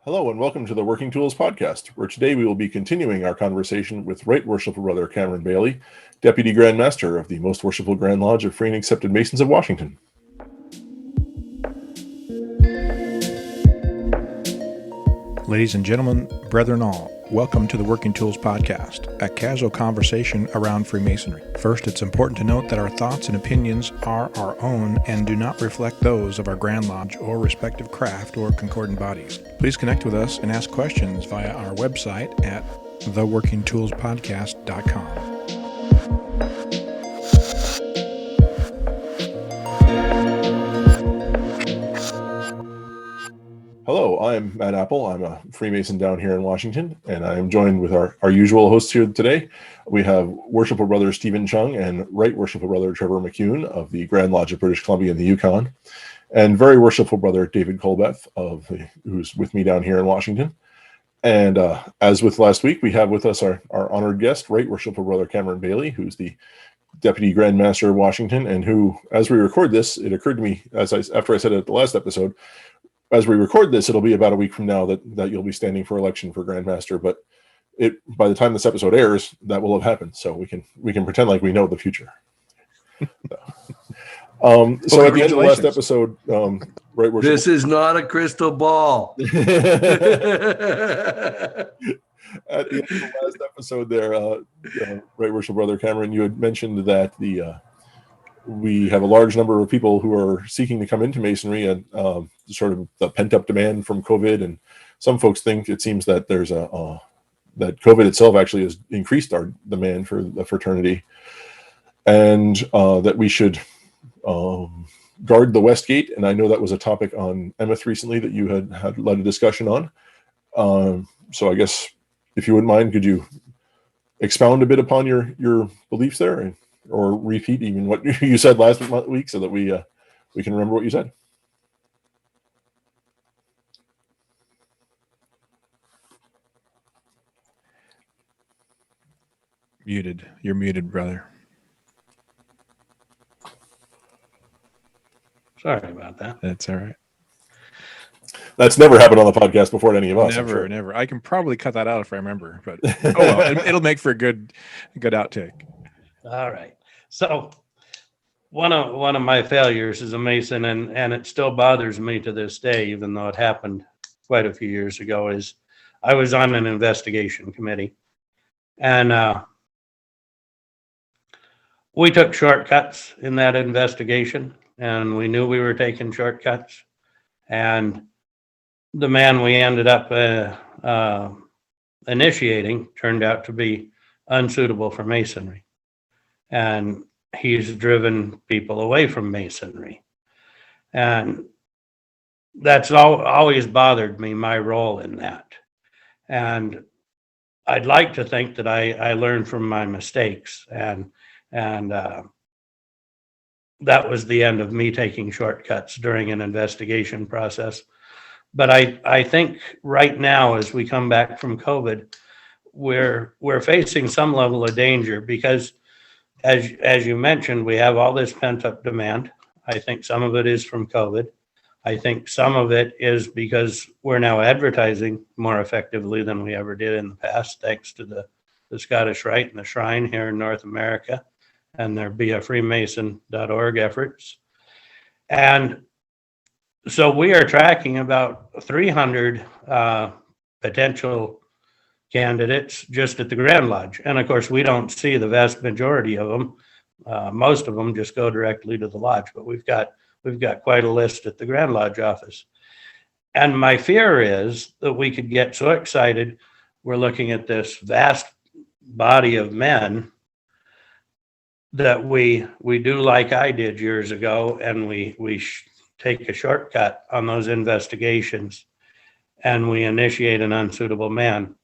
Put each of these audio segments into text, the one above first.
Hello and welcome to the Working Tools Podcast, where today we will be continuing our conversation with Right Worshipful Brother Cameron Bailey, Deputy Grand Master of the Most Worshipful Grand Lodge of Free and Accepted Masons of Washington. Ladies and gentlemen, brethren all, welcome to the Working Tools Podcast, a casual conversation around Freemasonry. First, it's important to note that our thoughts and opinions are our own and do not reflect those of our Grand Lodge or respective craft or concordant bodies. Please connect with us and ask questions via our website at theworkingtoolspodcast.com. Hello, I'm Matt Appel. I'm a Freemason down here in Washington, and I am joined with our usual hosts here today. We have Worshipful Brother Stephen Chung and Right Worshipful Brother Trevor McKeown of the Grand Lodge of British Columbia in the Yukon, and Very Worshipful Brother David Colbeth, who's with me down here in Washington. And as with last week, we have with us our honored guest, Right Worshipful Brother Cameron Bailey, who's the Deputy Grand Master of Washington, and who, as we record this, it occurred to me, after I said it at the last episode, as we record this, it'll be about a week from now that you'll be standing for election for Grand Master. But by the time this episode airs, that will have happened. So we can pretend like we know the future. So at the end of the last episode, Right Worshipful, this is not a crystal ball. At the end of the last episode, there, Right Worshipful Brother Cameron, you had mentioned that we have a large number of people who are seeking to come into Masonry, and sort of the pent-up demand from COVID. And some folks think it seems that there's that COVID itself actually has increased our demand for the fraternity, and that we should guard the West Gate. And I know that was a topic on Emeth recently that you had led a discussion on. So I guess if you wouldn't mind, could you expound a bit upon your beliefs there, or repeat even what you said last week, so that we can remember what you said? Muted. You're muted, brother. Sorry about that. That's all right. That's never happened on the podcast before to any of us. Never. I can probably cut that out if I remember, but oh well, it'll make for a good outtake. All right. So one of my failures as a Mason, and it still bothers me to this day, even though it happened quite a few years ago, is I was on an investigation committee, and we took shortcuts in that investigation, and we knew we were taking shortcuts. And the man we ended up initiating turned out to be unsuitable for Masonry. And he's driven people away from Masonry. And that's always bothered me, my role in that. And I'd like to think that I learned from my mistakes, and that was the end of me taking shortcuts during an investigation process. But I think right now, as we come back from COVID, we're facing some level of danger, because as you mentioned, we have all this pent up demand. I think some of it is from COVID. I think some of it is because we're now advertising more effectively than we ever did in the past, thanks to the Scottish Rite and the Shrine here in North America, and their beafreemason.org efforts. And so we are tracking about 300 potential candidates just at the Grand Lodge. And of course, we don't see the vast majority of them. Most of them just go directly to the lodge, but we've got quite a list at the Grand Lodge office. And my fear is that we could get so excited, we're looking at this vast body of men, that we do like I did years ago, and we take a shortcut on those investigations, and we initiate an unsuitable man.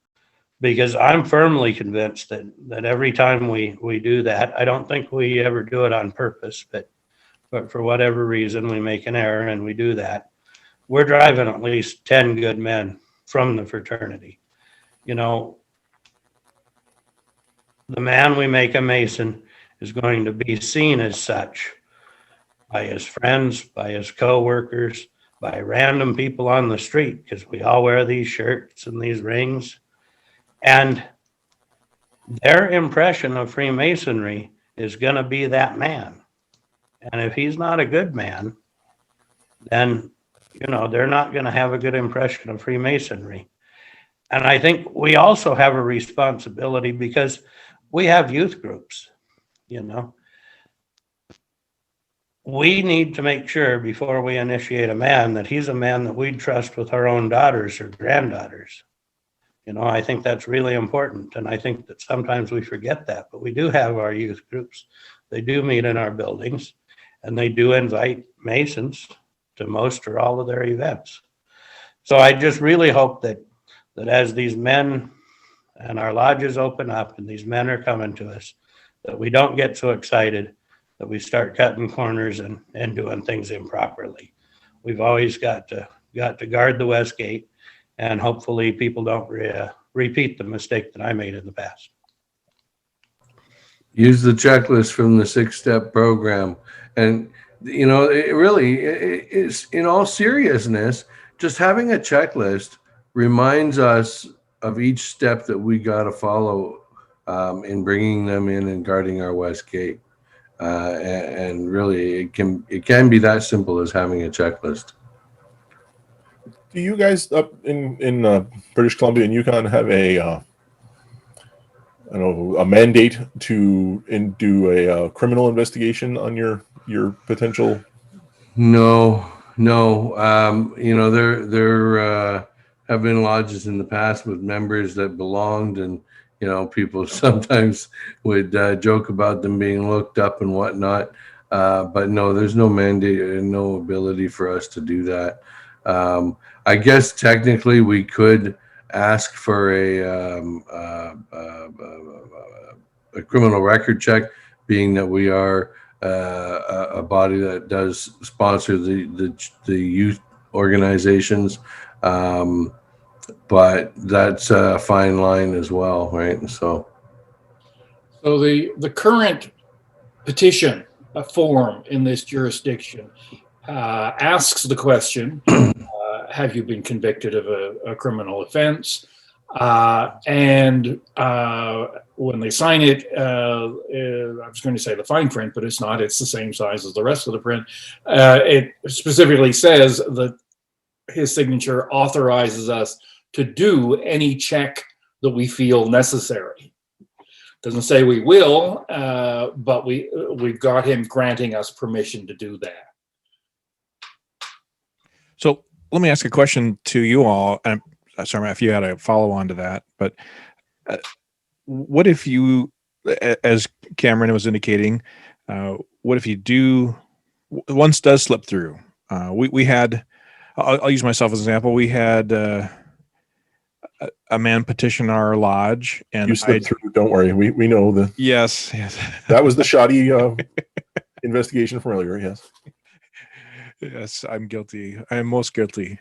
Because I'm firmly convinced that every time we do that, I don't think we ever do it on purpose, but for whatever reason we make an error and we do that, we're driving at least 10 good men from the fraternity. You know, the man we make a Mason is going to be seen as such by his friends, by his co-workers, by random people on the street, because we all wear these shirts and these rings. And their impression of Freemasonry is going to be that man. And if he's not a good man, then, they're not going to have a good impression of Freemasonry. And I think we also have a responsibility because we have youth groups, We need to make sure before we initiate a man that he's a man that we'd trust with our own daughters or granddaughters. I think that's really important. And I think that sometimes we forget that, but we do have our youth groups. They do meet in our buildings, and they do invite Masons to most or all of their events. So I just really hope that as these men and our lodges open up and these men are coming to us, that we don't get so excited that we start cutting corners and doing things improperly. We've always got to guard the West Gate, and hopefully people don't repeat the mistake that I made in the past. Use the checklist from the 6-step program. And, it really is, in all seriousness, just having a checklist reminds us of each step that we got to follow in bringing them in and guarding our West Gate. And really, it can be that simple as having a checklist. Do you guys up in British Columbia and Yukon have a mandate to do a criminal investigation on your potential? No. There have been lodges in the past with members that belonged, and people sometimes would joke about them being looked up and whatnot. But no, there's no mandate and no ability for us to do that. I guess technically we could ask for a criminal record check, being that we are a body that does sponsor the youth organizations. But that's a fine line as well, right? So the current petition form in this jurisdiction asks the question, have you been convicted of a criminal offense? And when they sign it, I was going to say the fine print, but it's not. It's the same size as the rest of the print. It specifically says that his signature authorizes us to do any check that we feel necessary. Doesn't say we will, but we've got him granting us permission to do that. So let me ask a question to you all. And I'm sorry if you had a follow on to that, but what if you, as Cameron was indicating, what if you do, once does slip through? We had, I'll use myself as an example. We had a man petition our lodge, and you slipped through. Don't worry, we know the. Yes. That was the shoddy investigation from earlier. Yes. Yes, I'm guilty. I am most guilty.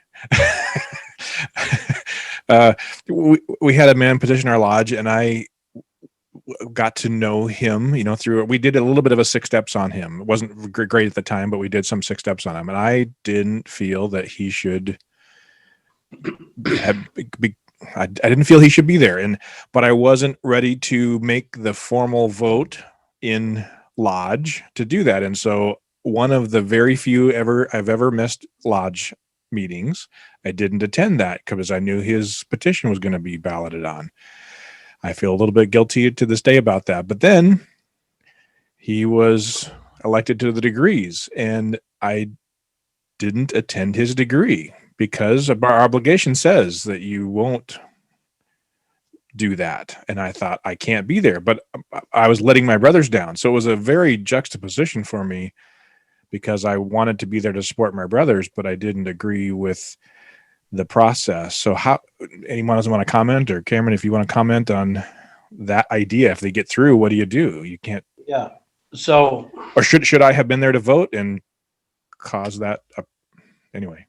We had a man petition our lodge, and I got to know him, through, we did a little bit of a 6 steps on him. It wasn't great at the time, but we did some 6 steps on him. And I didn't feel that he should I didn't feel he should be there. But I wasn't ready to make the formal vote in lodge to do that. And so one of the very few I've ever missed lodge meetings, I didn't attend that because I knew his petition was going to be balloted on. I feel a little bit guilty to this day about that. But then he was elected to the degrees, and I didn't attend his degree because our obligation says that you won't do that. And I thought, I can't be there, but I was letting my brothers down. So it was a very juxtaposition for me because I wanted to be there to support my brothers, but I didn't agree with the process. So how, anyone doesn't want to comment, or Cameron, if you want to comment on that idea, if they get through, what do? You can't. Yeah. So, or should I have been there to vote and cause that up? Anyway.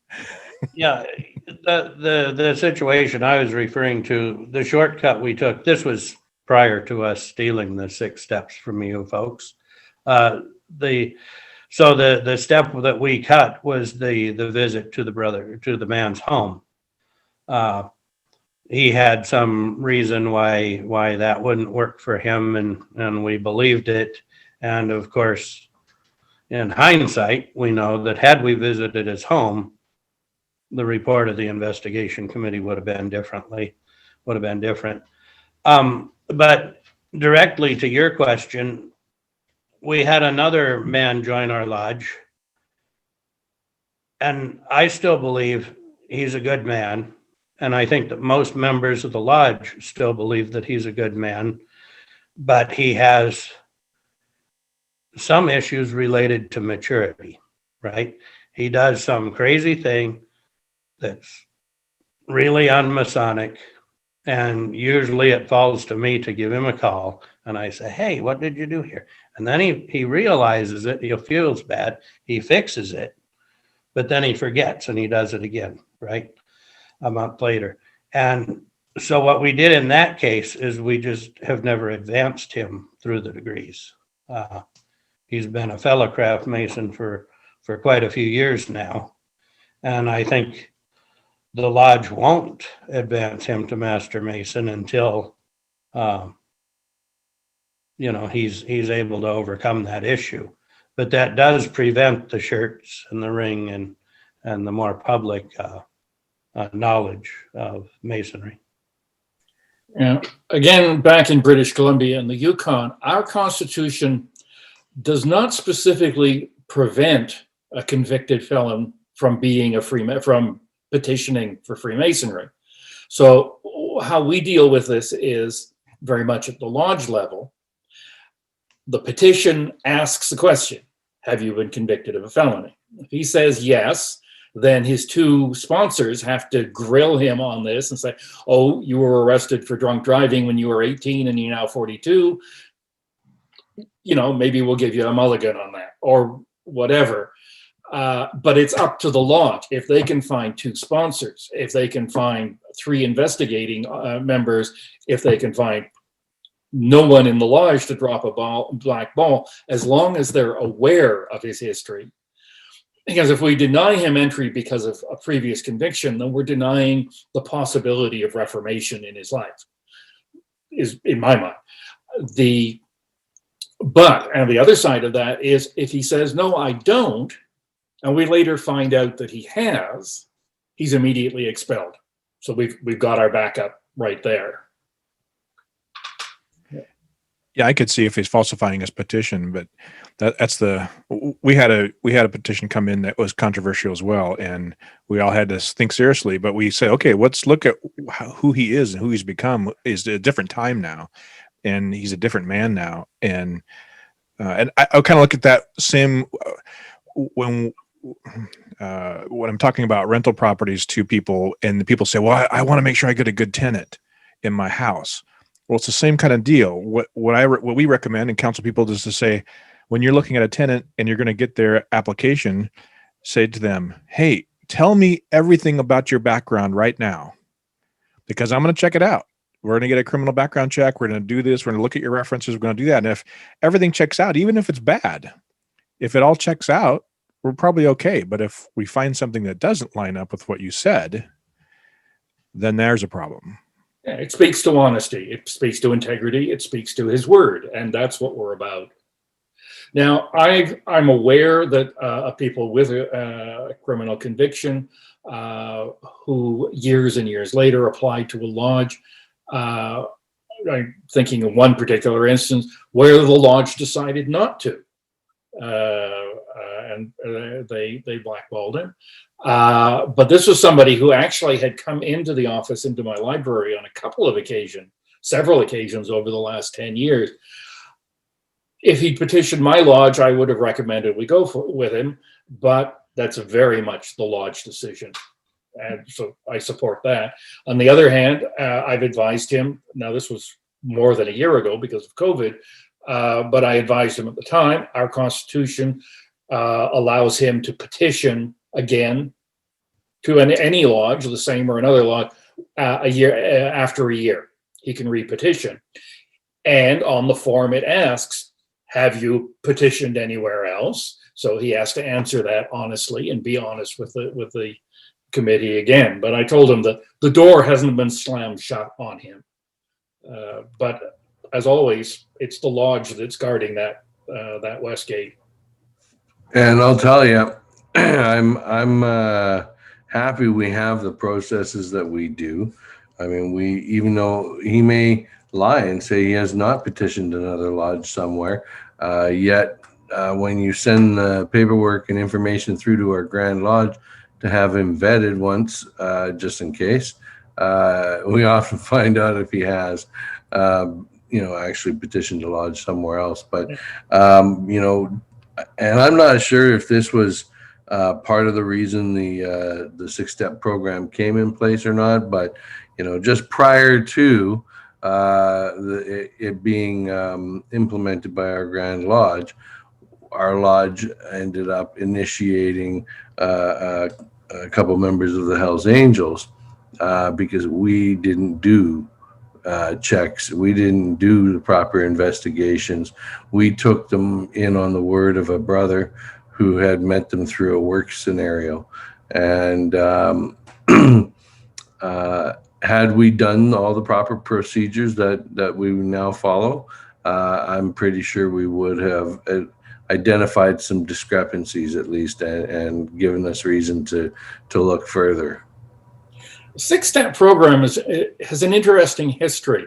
Yeah, the situation I was referring to, the shortcut we took, this was prior to us stealing the 6 steps from you folks. So the step that we cut was the visit to the man's home. He had some reason why that wouldn't work for him, and we believed it. And of course, in hindsight, we know that had we visited his home, the report of the investigation committee would have been different. But directly to your question, we had another man join our lodge, and I still believe he's a good man. And I think that most members of the lodge still believe that he's a good man, but he has some issues related to maturity, right? He does some crazy thing that's really un-Masonic, and usually it falls to me to give him a call, and I say, hey, what did you do here? And then he realizes it, he feels bad, he fixes it, but then he forgets and he does it again, right? A month later. And so what we did in that case is we just have never advanced him through the degrees. He's been a fellow craft mason for quite a few years now. And I think the lodge won't advance him to master mason until, he's able to overcome that issue. But that does prevent the shirts and the ring and the more public knowledge of masonry. Yeah. Again, back in British Columbia and the Yukon, our Constitution does not specifically prevent a convicted felon from being from petitioning for Freemasonry. So how we deal with this is very much at the lodge level. The petition asks the question, have you been convicted of a felony? If he says yes, then his two sponsors have to grill him on this and say, oh, you were arrested for drunk driving when you were 18 and you're now 42. Maybe we'll give you a mulligan on that or whatever. But it's up to the lodge. If they can find two sponsors, if they can find three investigating members, if they can find no one in the lodge to drop a black ball, as long as they're aware of his history. Because if we deny him entry because of a previous conviction, then we're denying the possibility of reformation in his life, is in my mind. But the other side of that is if he says, no, I don't, and we later find out that he has, he's immediately expelled. So we've got our backup right there. Yeah, I could see if he's falsifying his petition, but we had a petition come in that was controversial as well, and we all had to think seriously. But we said, okay, let's look at who he is and who he's become. Is a different time now, and he's a different man now. And I kind of look at that same when I'm talking about rental properties to people, and the people say, well, I want to make sure I get a good tenant in my house. Well, it's the same kind of deal. What we recommend and counsel people is to say, when you're looking at a tenant and you're going to get their application, say to them, hey, tell me everything about your background right now, because I'm going to check it out. We're going to get a criminal background check. We're going to do this. We're going to look at your references. We're going to do that. And if everything checks out, even if it's bad, if it all checks out, we're probably okay. But if we find something that doesn't line up with what you said, then there's a problem. Yeah, it speaks to honesty. It speaks to integrity. It speaks to his word. And that's what we're about. Now, I'm aware that people with a criminal conviction who years and years later applied to a lodge, I'm thinking of one particular instance where the lodge decided not to, and they blackballed him. But this was somebody who actually had come into the office, into my library on a couple of occasions, several occasions over the last 10 years. If he petitioned my lodge, I would have recommended we go with him, but that's very much the lodge decision. And so I support that. On the other hand, I've advised him, now this was more than a year ago because of COVID, but I advised him at the time, our Constitution allows him to petition again to any lodge, the same or another lodge, a year after a year. He can re-petition. And on the form it asks, have you petitioned anywhere else? So he has to answer that honestly and be honest with the committee again. But I told him that the door hasn't been slammed shut on him. But as always, it's the lodge that's guarding that west gate. And I'll tell you, I'm happy we have the processes that we do. I mean, even though he may lie and say he has not petitioned another lodge somewhere, yet when you send the paperwork and information through to our Grand Lodge to have him vetted once, just in case, we often find out if he has, actually petitioned a lodge somewhere else. But, and I'm not sure if this was part of the reason the 6-step program came in place or not, but just prior to it being implemented by our Grand Lodge, our lodge ended up initiating a couple members of the Hells Angels because we didn't do checks. We didn't do the proper investigations. We took them in on the word of a brother who had met them through a work scenario. And had we done all the proper procedures that we now follow, I'm pretty sure we would have identified some discrepancies at least and given us reason to look further. The 6-step program has an interesting history.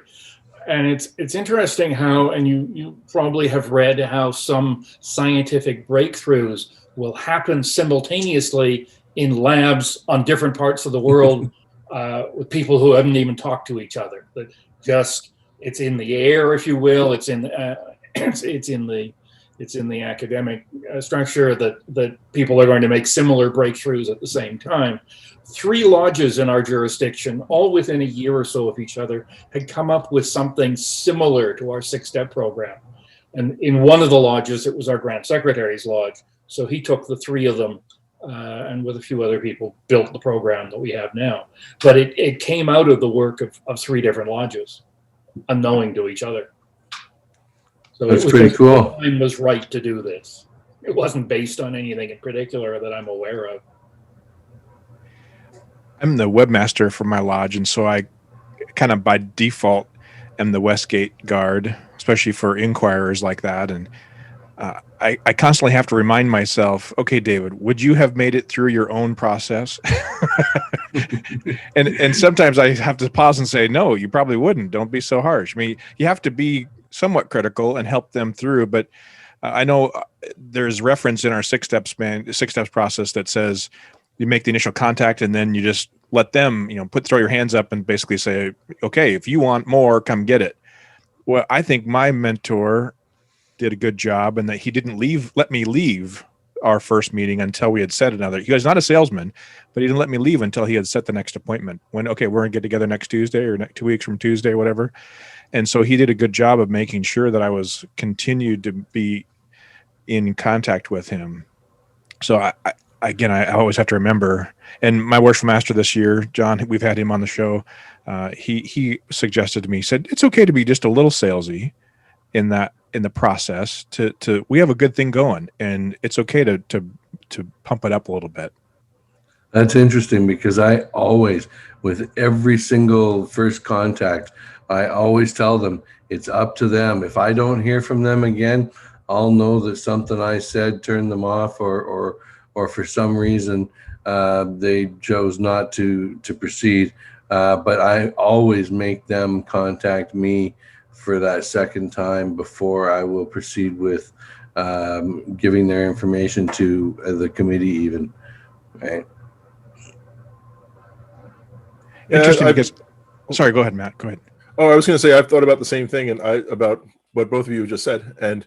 And it's interesting how, and you probably have read how some scientific breakthroughs will happen simultaneously in labs on different parts of the world with people who haven't even talked to each other. That just, it's in the air, if you will. It's in the academic structure that people are going to make similar breakthroughs at the same time. 3 lodges in our jurisdiction, all within a year or so of each other, had come up with something similar to our 6-step program. And in one of the lodges, it was our Grand Secretary's lodge. So he took the 3 of them and with a few other people built the program that we have now. But it came out of the work of 3 different lodges, unknowing to each other. So that's pretty cool. The time was right to do this. It wasn't based on anything in particular that I'm aware of. I'm the webmaster for my lodge, and so I kind of by default am the Westgate guard, especially for inquirers like that. And I constantly have to remind myself, okay, David, would you have made it through your own process? and sometimes I have to pause and say, no, you probably wouldn't. Don't be so harsh. I mean, you have to be somewhat critical and help them through. But I know there's reference in our 6 steps process that says you make the initial contact and then you just let them, throw your hands up and basically say, okay, if you want more, come get it. Well, I think my mentor did a good job and that he didn't let me leave our first meeting until we had set another. He was not a salesman, but he didn't let me leave until he had set the next appointment. When, okay, we're going to get together next Tuesday or 2 weeks from Tuesday, whatever. And so he did a good job of making sure that I was continued to be in contact with him. So I always have to remember, and my worshipful master this year, John, we've had him on the show. He suggested to me, he said, it's okay to be just a little salesy in the process to we have a good thing going, and it's okay to pump it up a little bit. That's interesting because I always, with every single first contact, I always tell them it's up to them. If I don't hear from them again, I'll know that something I said turned them off, or for some reason they chose not to proceed. But I always make them contact me for that second time before I will proceed with giving their information to the committee even. Right. Interesting because, sorry, go ahead, Matt. Go ahead. Oh, I was going to say, I've thought about the same thing about what both of you just said. And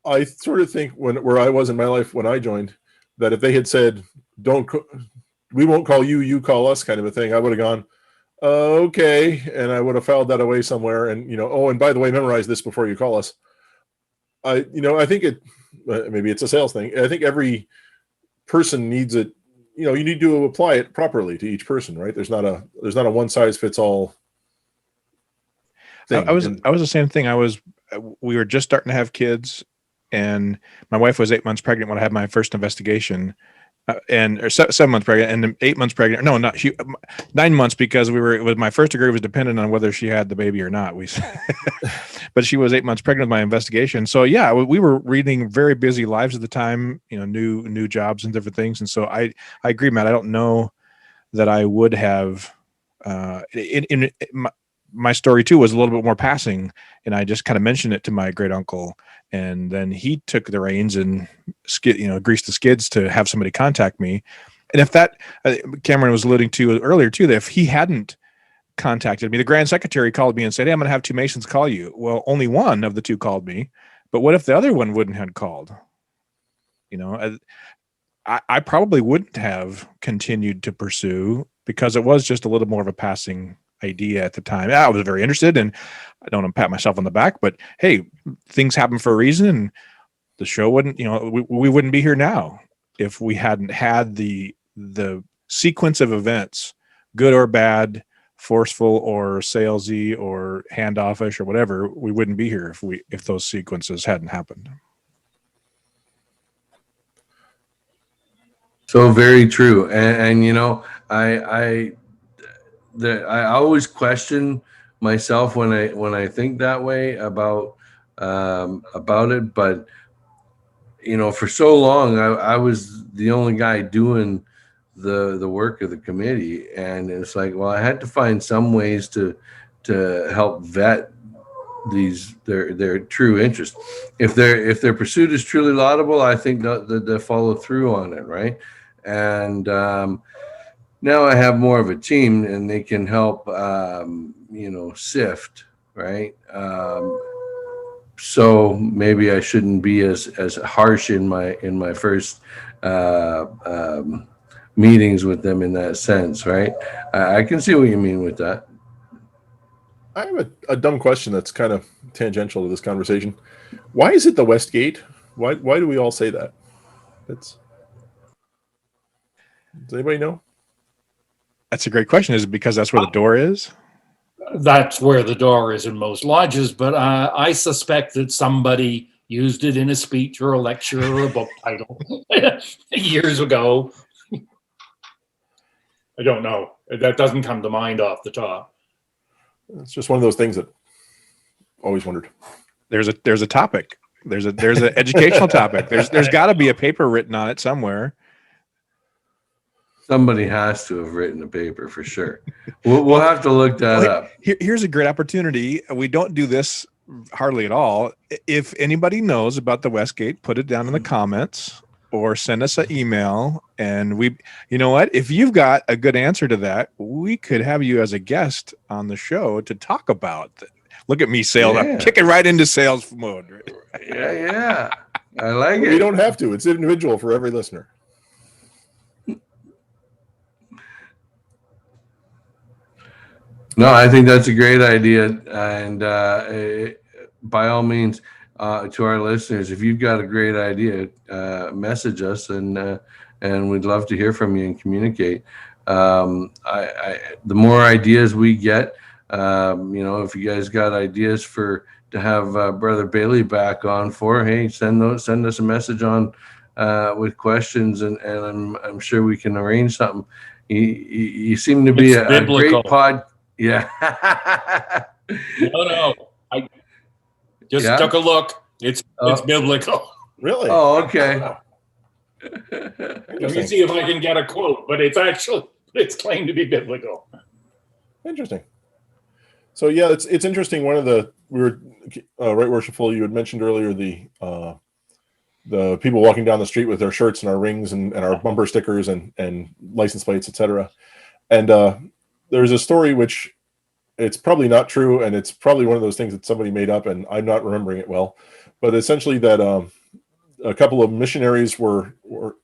I sort of think where I was in my life when I joined, that if they had said, we won't call you, you call us kind of a thing, I would have gone, okay. And I would have filed that away somewhere. And, and by the way, memorize this before you call us. I think maybe it's a sales thing. I think every person needs it. You need to apply it properly to each person, right? There's not a one size fits all thing. I was the same thing. We were just starting to have kids, and my wife was 8 months pregnant when I had my first investigation. Or 7 months pregnant, and then 8 months pregnant. No, not she. 9 months, because it was my first degree was dependent on whether she had the baby or not. But she was 8 months pregnant with my investigation. So yeah, we were reading very busy lives at the time. New jobs and different things. And so I agree, Matt. I don't know that I would have. My story too was a little bit more passing, and I just kind of mentioned it to my great uncle. And then he took the reins and greased the skids to have somebody contact me. And if that, Cameron was alluding to earlier too, that if he hadn't contacted me, the Grand Secretary called me and said, "Hey, I'm going to have 2 Masons call you." Well, only one of the 2 called me, but what if the other one wouldn't have called? I probably wouldn't have continued to pursue, because it was just a little more of a passing idea at the time. I was very interested, and I don't want to pat myself on the back, but hey, things happen for a reason, and the show wouldn't, we wouldn't be here now if we hadn't had the sequence of events, good or bad, forceful or salesy or handoffish or whatever. We wouldn't be here if those sequences hadn't happened. So very true. And I always question myself when I think that way about it. But for so long I was the only guy doing the work of the committee, and it's like, well, I had to find some ways to help vet their true interest. If their pursuit is truly laudable, I think that they follow through on it, right? And now I have more of a team, and they can help sift, right? So maybe I shouldn't be as harsh in my first meetings with them in that sense, right? I can see what you mean with that. I have a dumb question that's kind of tangential to this conversation. Why is it the West Gate? Why do we all say that? Does anybody know? That's a great question. Is it because that's where the door is? That's where the door is in most lodges, but I suspect that somebody used it in a speech or a lecture or a book title years ago. I don't know. That doesn't come to mind off the top. It's just one of those things that always wondered. There's a topic. There's an educational topic. There's got to be a paper written on it somewhere. Somebody has to have written a paper for sure. We'll have to look that up. Here's a great opportunity. We don't do this hardly at all. If anybody knows about the Westgate, put it down in the comments or send us an email. And you know what? If you've got a good answer to that, we could have you as a guest on the show to talk about it. Look at me, sales. Yeah. I'm kicking right into sales mode. Yeah. I like it. You don't have to. It's individual for every listener. No, I think that's a great idea. And by all means, to our listeners, if you've got a great idea, message us, and we'd love to hear from you and communicate. The more ideas we get, if you guys got ideas to have Brother Bailey back on for, hey, send us a message on with questions, and I'm sure we can arrange something. You seem to be a great pod. Yeah. No. I just took a look. It's biblical. Really? Oh, okay. Let me see if I can get a quote, but it's claimed to be biblical. Interesting. So yeah, it's interesting. One of the Right Worshipful, you had mentioned earlier the people walking down the street with their shirts and our rings and our bumper stickers and license plates, etc. And there's a story which it's probably not true, and it's probably one of those things that somebody made up, and I'm not remembering it well. But essentially, that a couple of missionaries were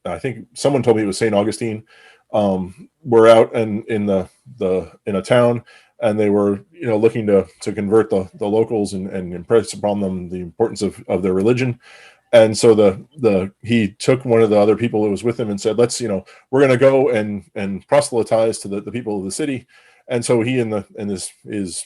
I think someone told me it was St. Augustine, were out in a town, and they were looking to convert the locals and impress upon them the importance of their religion. And so he took one of the other people who was with him and said, let's, we're going to go and proselytize to the people of the city. And so he and his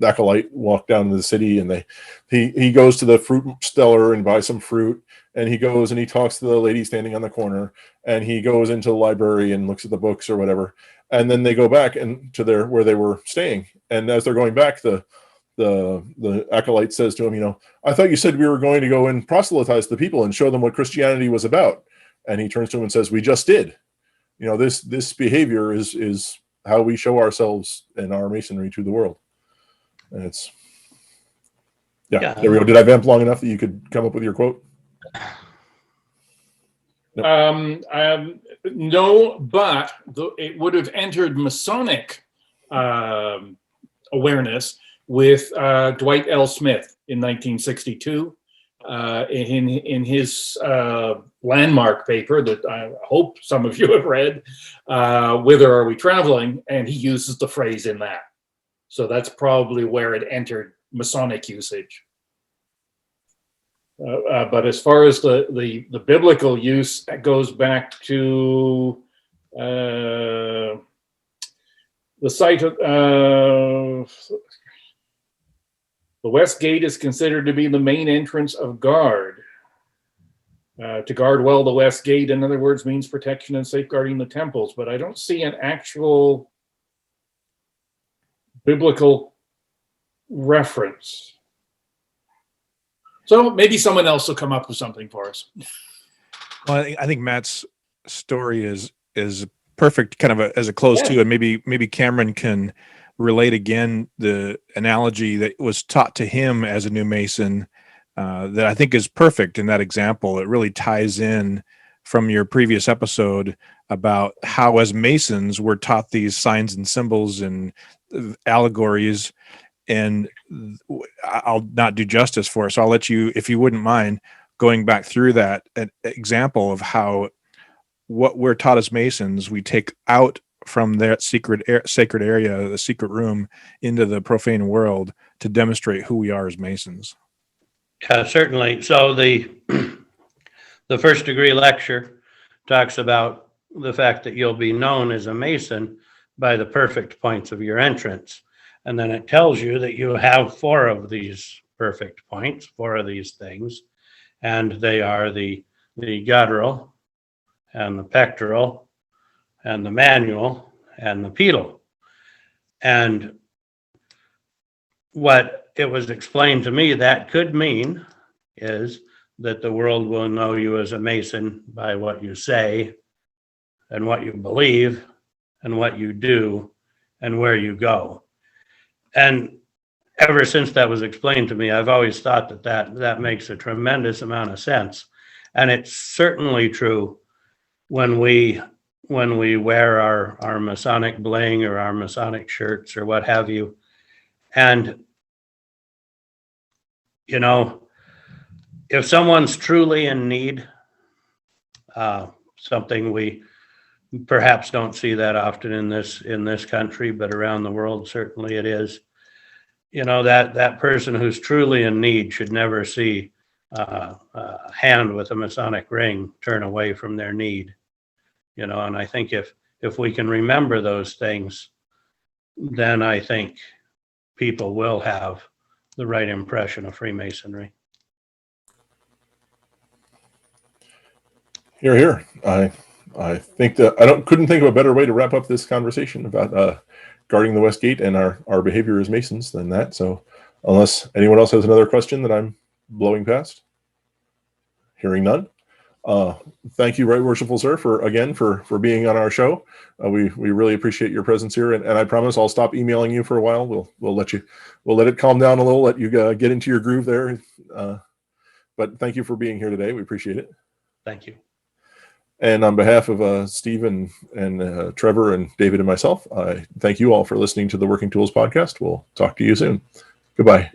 acolyte walk down to the city, and he goes to the fruit seller and buys some fruit, and he goes and he talks to the lady standing on the corner, and he goes into the library and looks at the books or whatever, and then they go back and to where they were staying, and as they're going back, the acolyte says to him, I thought you said we were going to go and proselytize the people and show them what Christianity was about. And he turns to him and says, we just did. This behavior is how we show ourselves in our masonry to the world. And it's, yeah, there we go. Did I vamp long enough that you could come up with your quote? No, but it would have entered Masonic awareness with Dwight L. Smith in 1962 in his landmark paper that I hope some of you have read, Whither Are We Traveling? And he uses the phrase in that. So that's probably where it entered Masonic usage. But as far as the biblical use, that goes back to the site of the West Gate is considered to be the main entrance of guard. To guard well the West Gate, in other words, means protection and safeguarding the temples. But I don't see an actual biblical reference. So maybe someone else will come up with something for us. Well, I think Matt's story is perfect, kind of as a close to, and maybe Cameron can relate again the analogy that was taught to him as a new Mason that I think is perfect in that example. It really ties in from your previous episode about how as Masons we're taught these signs and symbols and allegories, and I'll not do justice for it. So I'll let you, if you wouldn't mind, going back through that an example of how what we're taught as Masons, we take out from that sacred area, the secret room, into the profane world to demonstrate who we are as Masons. Yeah, certainly. So the first degree lecture talks about the fact that you'll be known as a Mason by the perfect points of your entrance. And then it tells you that you have 4 of these perfect points, 4 of these things. And they are the guttural and the pectoral and the manual and the pedal. And what it was explained to me that could mean is that the world will know you as a Mason by what you say and what you believe and what you do and where you go. And ever since that was explained to me, I've always thought that makes a tremendous amount of sense. And it's certainly true when we wear our Masonic bling or our Masonic shirts or what have you. And, if someone's truly in need, something we perhaps don't see that often in this country, but around the world, certainly it is. That person who's truly in need should never see a hand with a Masonic ring turn away from their need. And I think if we can remember those things, then I think people will have the right impression of Freemasonry. Hear, hear. I think that couldn't think of a better way to wrap up this conversation about guarding the West Gate and our behavior as Masons than that. So unless anyone else has another question that I'm blowing past, hearing none. Thank you, Right Worshipful Sir, for being on our show. We really appreciate your presence here, and I promise I'll stop emailing you for a while. We'll let it calm down a little, let you get into your groove there. But thank you for being here today. We appreciate it. Thank you. And on behalf of Steve and Trevor and David and myself, I thank you all for listening to the Working Tools podcast. We'll talk to you soon. Goodbye.